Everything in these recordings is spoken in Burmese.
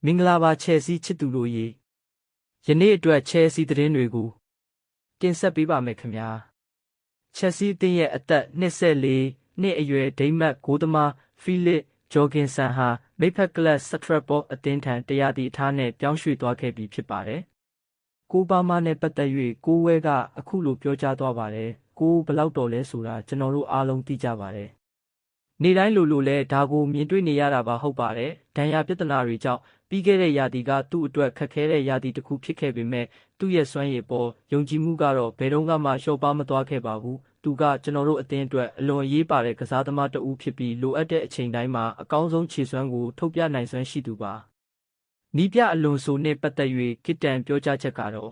မင်္ဂလာပါချယ်ဆီချစ်သူတို့ရေယနေ့အတွက်ချယ်ဆီသတင်းတွေကိုတင်ဆက်ပေးပါမယ်ခင်ဗျာချက်ဆီအသင်းရဲ့အသက်24နှစ်အရွယ်ဒိန်းမတ်ဂိုးသမားဖီလစ်ဂျော်ဂင်ဆန်ဟာမိတ်ဖက်ကလပ်စထရက်ပေါ်အသင်းထံတရားသည့်အထားနဲ့ပြောင်းရွှေ့သွားခဲ့ပြီဖြစ်ပါတယ်ကိုဘာမာနဲ့ပတ်သက်၍ကိုဝဲကအခုလိုပြောကြားသွားပါတယ်ကိုဘလောက်တော်လဲဆိုတာကျွန်တော်တို့အားလုံးသိကြပါတယ်နေ့တိုင်းလိုလဲဒါကိုမြင်တွေ့နေရတာပါဟုတ်ပါတယ်ဒဏ်ရာပြဿနာတွေကြောင့်ပြီးခဲ့တဲ့ရာသီကသူ့အတွက်ခက်ခဲတဲ့ရာသီတစ်ခုဖြစ်ခဲ့ပေမဲ့သူ့ရဲ့စွမ်းရည်ပေါ်ယုံကြည်မှုကတော့ဘယ်တော့မှလျှော့ပါမသွားခဲ့ပါဘူးသူကကျွန်တော်တို့အသင်းအတွက်အလွန်အရေးပါတဲ့ကစားသမားတစ်ဦးဖြစ်ပြီးလိုအပ်တဲ့အချိန်တိုင်းမှာအကောင်းဆုံးခြေစွမ်းကိုထုတ်ပြနိုင်စွမ်းရှိသူပါနီးပြအလွန်ဆိုနဲ့ပတ်သက်၍ကစ်တန်ပြောကြားချက်ကတော့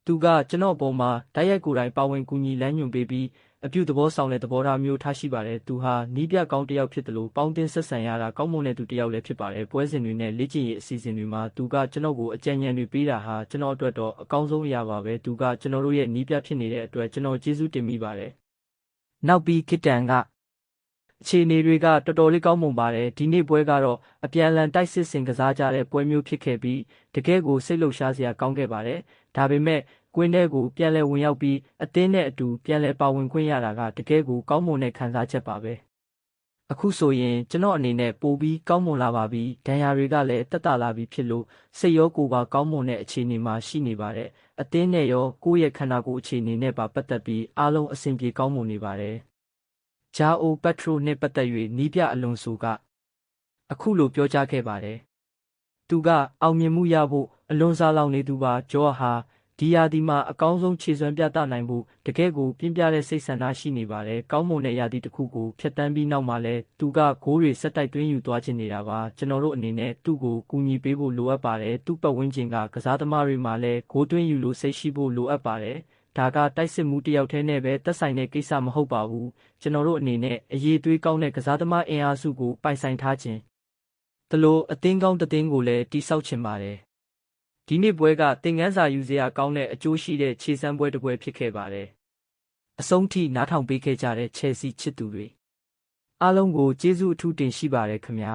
သူကကျွန်တော်ပေါ်မှာတိုက်ရိုက်ကိုယ်တိုင်ပါဝင်ကူညီလမ်းညွှန်ပေးပြီးအပြုသဘောဆောင်တဲ့သဘောထားမျိုးထားရှိပါတယ်သူဟာနီးပြကောင်းတစ်ယောက်ဖြစ်တယ်လို့ပေါင်းတင်ဆက်ဆံရတာကောင်းမွန်တဲ့သူတစ်ယောက်လည်းဖြစ်ပါတယ်ပွဲစဉ်တွေနဲ့လေ့ကျင့်ရေးအစီအစဉ်တွေမှာသူကကျွန်တော်ကိုအကြံဉာဏ်တွေပေးတာဟာကျွန်တော်အတွက်တော့အကောင်းဆုံးအရာပါပဲသူကကျွန်တော်တို့ရဲ့နီးပြဖြစ်နေတဲ့အတွက်ကျွန်တော်ကျေးဇူးတင်မိပါတယ်နောက်ပြီးကစ်တန်ကအခြေအနေတွေကတော်တော်လေးကောင်းမွန်ပါတယ်ဒီနေ့ပွဲကတော့အပြန်အလှန်တိုက်စစ်ဆင်ကစားကြတဲ့ပွဲမျိုးဖြစ်ခဲ့ပြီးတကယ်ကိုစိတ်လှုပ်ရှားစရာကောင်းခဲ့ပါတယ်ဒါပေမဲ့ကွင်းထဲကိုပြန်လဲဝင်ရောက်ပြီးအသင်းနဲ့အတူပြန်လဲပါဝင်ခွင့်ရတာကတကယ်ကိုကောင်းမွန်တဲ့ခံစားချက်ပါပဲအခုဆိုရင်ကျွန်တော်အနေနဲ့ပိုပြီးကောင်းမွန်လာပါပြီဒဏ်ရာတွေကလည်းတက်တာလာပြီဖြစ်လို့စိတ်ရောကိုယ်ပါကောင်းမွန်တဲ့အခြေအနေမှာရှိနေပါတယ်အသင်းနဲ့ရောကိုယ့်ရဲ့ခန္ဓာကိုယ်အခြေအနေနဲ့ပါပတ်သက်ပြီးအားလုံးအဆင်ပြေကောင်းမွန်နေပါတယ်ဂျာအိုပက်ထရိုနဲ့ပတ်သက်၍နီးပြအလွန်ဆိုကအခုလိုပြောကြားခဲ့ပါတယ်သူကအောင်မြင်မှုရဖို့အလွန်စားလောင်နေသူပါဂျော့ဟာဒီယာဒီမှာအကောင်းဆုံးခြေစွမ်းပြသနိုင်ဖို့တကယ်ကိုပြင်းပြတဲ့စိတ်ဆန္ဒရှိနေပါတယ်ကောင်းမွန်တဲ့ယာဒီတစ်ခုကိုဖျက်ဆီးပြီးနောက်မှာလဲသူကဂိုးတွေဆက်တိုက်သွင်းယူသွားချင်နေတာပါကျွန်တော်တို့အနေနဲ့သူ့ကိုကူညီပေးဖို့လိုအပ်ပါတယ်သူ့ပတ်ဝန်းကျင်ကကစားသမားတွေမှာလည်းဂိုးသွင်းယူလို့စိတ်ရှိဖို့လိုအပ်ပါတယ်ဒါကတိုက်စစ်မှုတစ်ယောက်တည်းနဲ့ပဲသက်ဆိုင်တဲ့ကိစ္စမဟုတ်ပါဘူးကျွန်တော်တို့အနေနဲ့အရေးသွေးကောင်းတဲ့ကစားသမားအင်အားစုကိုပိုင်ဆိုင်ထားခြင်းတလို့အသင်းကောင်းတစ်သင်းကိုလည်းတိစောက်ချင်ပါတယ်ဒီနေ့ပွဲကသင်ခန်းစာယူစရာကောင်းတဲ့အကျိုးရှိတဲ့ခြေစမ်းပွဲတစ်ပွဲဖြစ်ခဲ့ပါတယ်အဆုံးထိနားထောင်ပေးခဲ့ကြတဲ့ချယ်ဆီချစ်သူတွေအားလုံးကိုကျေးဇူးအထူးတင်ရှိပါတယ်ခင်ဗျာ